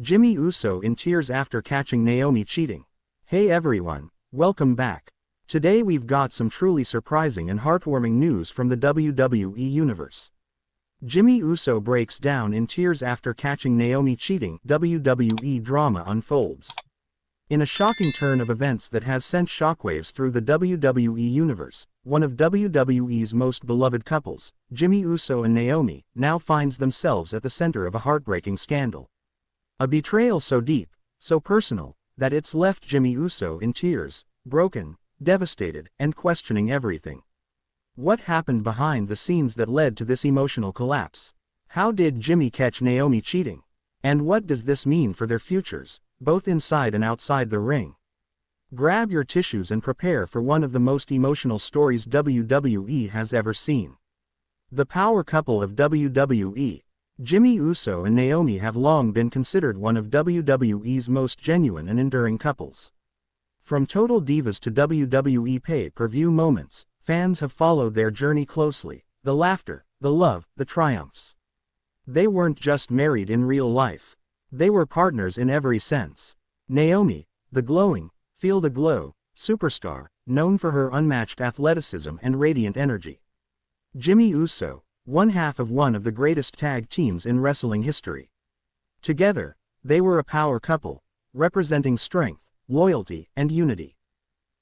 Jimmy Uso in tears after catching Naomi cheating. Hey everyone, welcome back. Today we've got some truly surprising and heartwarming news from the WWE Universe. Jimmy Uso breaks down in tears after catching Naomi cheating. WWE drama unfolds. In a shocking turn of events that has sent shockwaves through the WWE Universe, one of WWE's most beloved couples, Jimmy Uso and Naomi, now finds themselves at the center of a heartbreaking scandal. A betrayal so deep, so personal, that it's left Jimmy Uso in tears, broken, devastated, and questioning everything. What happened behind the scenes that led to this emotional collapse? How did Jimmy catch Naomi cheating? And what does this mean for their futures, both inside and outside the ring? Grab your tissues and prepare for one of the most emotional stories WWE has ever seen. The power couple of WWE, Jimmy Uso and Naomi, have long been considered one of WWE's most genuine and enduring couples. From Total Divas to WWE pay-per-view moments, fans have followed their journey closely, the laughter, the love, the triumphs. They weren't just married in real life. They were partners in every sense. Naomi, the glowing, feel the glow, superstar, known for her unmatched athleticism and radiant energy. Jimmy Uso, one half of one of the greatest tag teams in wrestling history. Together, they were a power couple, representing strength, loyalty, and unity.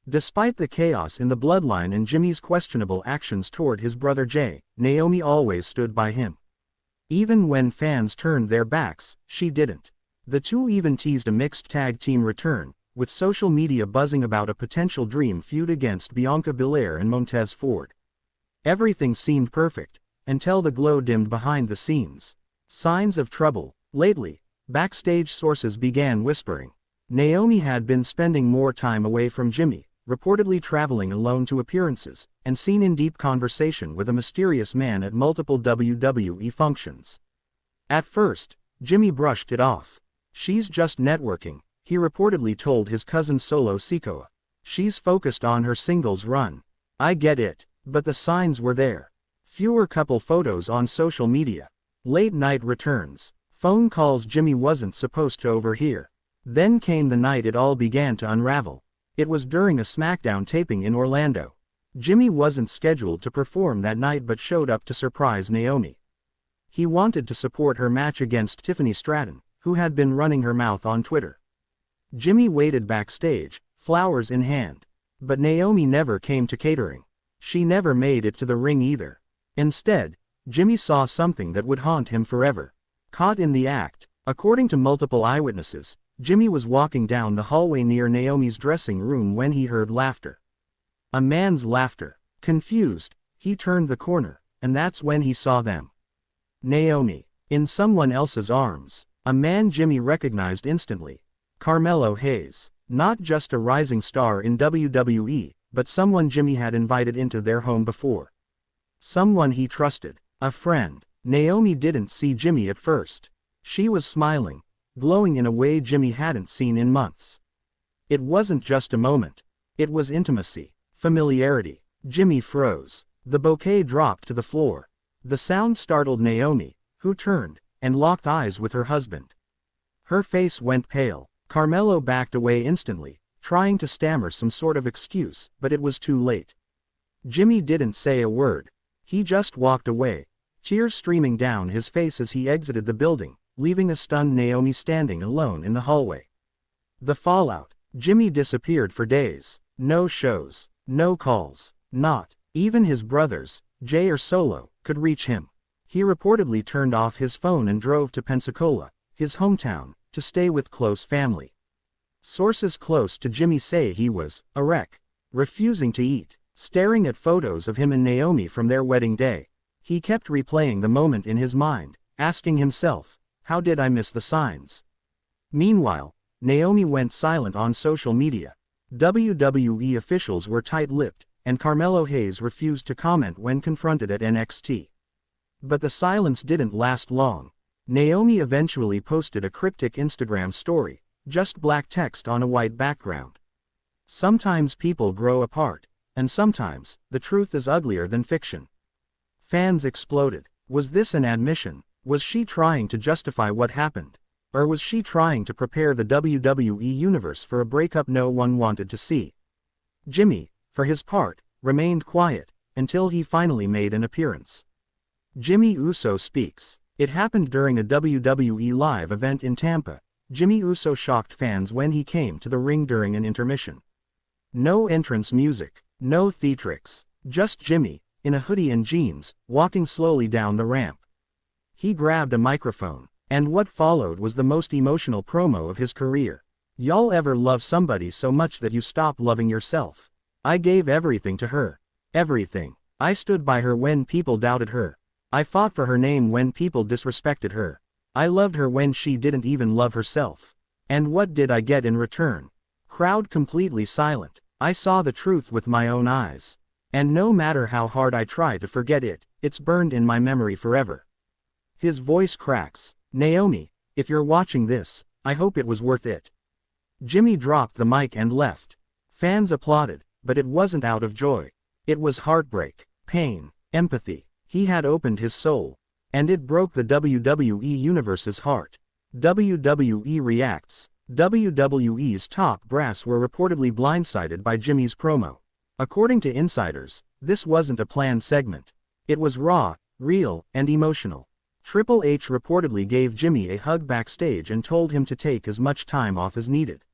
Despite the chaos in the bloodline and Jimmy's questionable actions toward his brother Jay, Naomi always stood by him. Even when fans turned their backs, she didn't. The two even teased a mixed tag team return, with social media buzzing about a potential dream feud against Bianca Belair and Montez Ford. Everything seemed perfect, until the glow dimmed behind the scenes. Signs of trouble. Lately, backstage sources began whispering. Naomi had been spending more time away from Jimmy, reportedly traveling alone to appearances, and seen in deep conversation with a mysterious man at multiple WWE functions. At first, Jimmy brushed it off. "She's just networking," he reportedly told his cousin Solo Sikoa. "She's focused on her singles run." I get it, but the signs were there. Fewer couple photos on social media. Late night returns. Phone calls Jimmy wasn't supposed to overhear. Then came the night it all began to unravel. It was during a SmackDown taping in Orlando. Jimmy wasn't scheduled to perform that night but showed up to surprise Naomi. He wanted to support her match against Tiffany Stratton, who had been running her mouth on Twitter. Jimmy waited backstage, flowers in hand. But Naomi never came to catering. She never made it to the ring either. Instead, Jimmy saw something that would haunt him forever. Caught in the act, according to multiple eyewitnesses, Jimmy was walking down the hallway near Naomi's dressing room when he heard laughter. A man's laughter. Confused, he turned the corner, and that's when he saw them. Naomi, in someone else's arms. A man Jimmy recognized instantly. Carmelo Hayes. Not just a rising star in WWE, but someone Jimmy had invited into their home before. Someone he trusted. A friend. Naomi didn't see Jimmy at first. She was smiling, glowing in a way Jimmy hadn't seen in months. It wasn't just a moment. It was intimacy, familiarity. Jimmy froze. The bouquet dropped to the floor. The sound startled Naomi, who turned and locked eyes with her husband. Her face went pale. Carmelo backed away instantly, trying to stammer some sort of excuse, but it was too late. Jimmy didn't say a word. He just walked away, tears streaming down his face as he exited the building, leaving a stunned Naomi standing alone in the hallway. The fallout. Jimmy disappeared for days. No shows, no calls, not even his brothers, Jay or Solo, could reach him. He reportedly turned off his phone and drove to Pensacola, his hometown, to stay with close family. Sources close to Jimmy say he was a wreck, refusing to eat, staring at photos of him and Naomi from their wedding day. He kept replaying the moment in his mind, asking himself, "How did I miss the signs?" Meanwhile, Naomi went silent on social media. WWE officials were tight-lipped, and Carmelo Hayes refused to comment when confronted at NXT. But the silence didn't last long. Naomi eventually posted a cryptic Instagram story, just black text on a white background. "Sometimes people grow apart, and sometimes, the truth is uglier than fiction." Fans exploded. Was this an admission? Was she trying to justify what happened? Or was she trying to prepare the WWE Universe for a breakup no one wanted to see? Jimmy, for his part, remained quiet, until he finally made an appearance. Jimmy Uso speaks. It happened during a WWE Live event in Tampa. Jimmy Uso shocked fans when he came to the ring during an intermission. No entrance music, no theatrics, just Jimmy, in a hoodie and jeans, walking slowly down the ramp. He grabbed a microphone, and what followed was the most emotional promo of his career. "Y'all ever love somebody so much that you stop loving yourself? I gave everything to her. Everything. I stood by her when people doubted her. I fought for her name when people disrespected her. I loved her when she didn't even love herself. And what did I get in return?" Crowd completely silent. I saw the truth with my own eyes. And no matter how hard I try to forget it, it's burned in my memory forever. His voice cracks. "Naomi, if you're watching this, I hope it was worth it." Jimmy dropped the mic and left. Fans applauded, but it wasn't out of joy. It was heartbreak, pain, empathy. He had opened his soul. And it broke the WWE Universe's heart. WWE reacts. WWE's top brass were reportedly blindsided by Jimmy's promo. According to insiders, this wasn't a planned segment. It was raw, real, and emotional. Triple H reportedly gave Jimmy a hug backstage and told him to take as much time off as needed.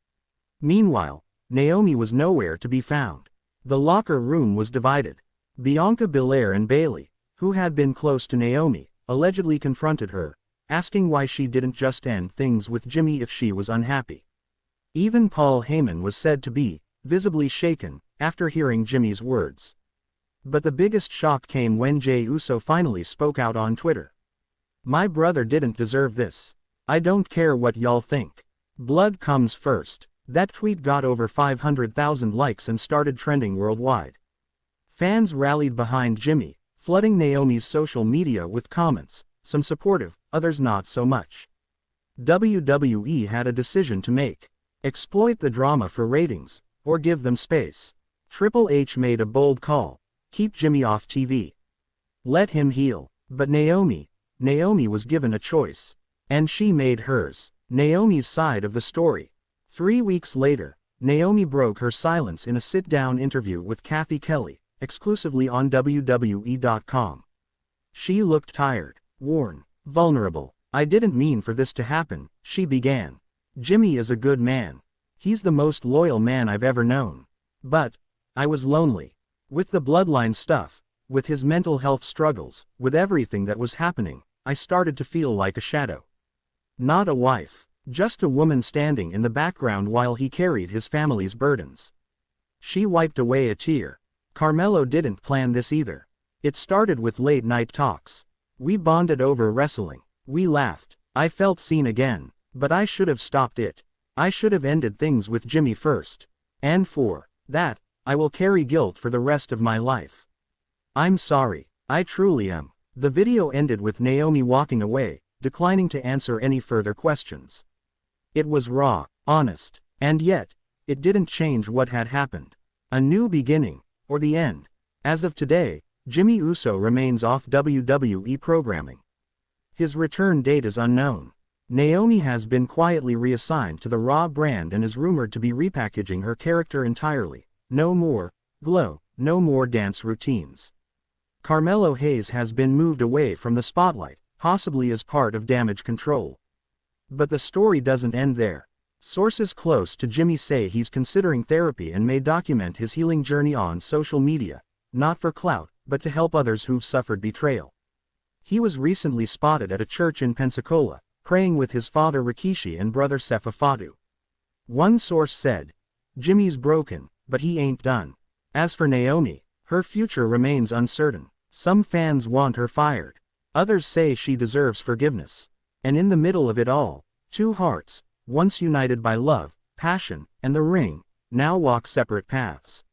Meanwhile, Naomi was nowhere to be found. The locker room was divided. Bianca Belair and Bayley, who had been close to Naomi, allegedly confronted her, asking why she didn't just end things with Jimmy if she was unhappy. Even Paul Heyman was said to be visibly shaken after hearing Jimmy's words. But the biggest shock came when Jey Uso finally spoke out on Twitter. "My brother didn't deserve this. I don't care what y'all think. Blood comes first." That tweet got over 500,000 likes and started trending worldwide. Fans rallied behind Jimmy, flooding Naomi's social media with comments, some supportive, others not so much. WWE had a decision to make. Exploit the drama for ratings, or give them space. Triple H made a bold call. Keep Jimmy off TV. Let him heal. But Naomi was given a choice. And she made hers. Naomi's side of the story. 3 weeks later, Naomi broke her silence in a sit-down interview with Kathy Kelly, exclusively on WWE.com. She looked tired, worn, vulnerable. "I didn't mean for this to happen," she began. "Jimmy is a good man. He's the most loyal man I've ever known. But I was lonely. With the bloodline stuff, with his mental health struggles, with everything that was happening, I started to feel like a shadow. Not a wife. Just a woman standing in the background while he carried his family's burdens." She wiped away a tear. "Carmelo didn't plan this either. It started with late-night talks. We bonded over wrestling. We laughed. I felt seen again. But I should have stopped it. I should have ended things with Jimmy first. And for that, I will carry guilt for the rest of my life. I'm sorry. I truly am." The video ended with Naomi walking away, declining to answer any further questions. It was raw, honest, and yet, it didn't change what had happened. A new beginning, or the end. As of today, Jimmy Uso remains off WWE programming. His return date is unknown. Naomi has been quietly reassigned to the Raw brand and is rumored to be repackaging her character entirely. No more glow, no more dance routines. Carmelo Hayes has been moved away from the spotlight, possibly as part of Damage Control. But the story doesn't end there. Sources close to Jimmy say he's considering therapy and may document his healing journey on social media, not for clout, but to help others who've suffered betrayal. He was recently spotted at a church in Pensacola, praying with his father Rikishi and brother Sefa Fadu. One source said, "Jimmy's broken, but he ain't done." As for Naomi, her future remains uncertain. Some fans want her fired. Others say she deserves forgiveness. And in the middle of it all, two hearts, once united by love, passion, and the ring, now walk separate paths.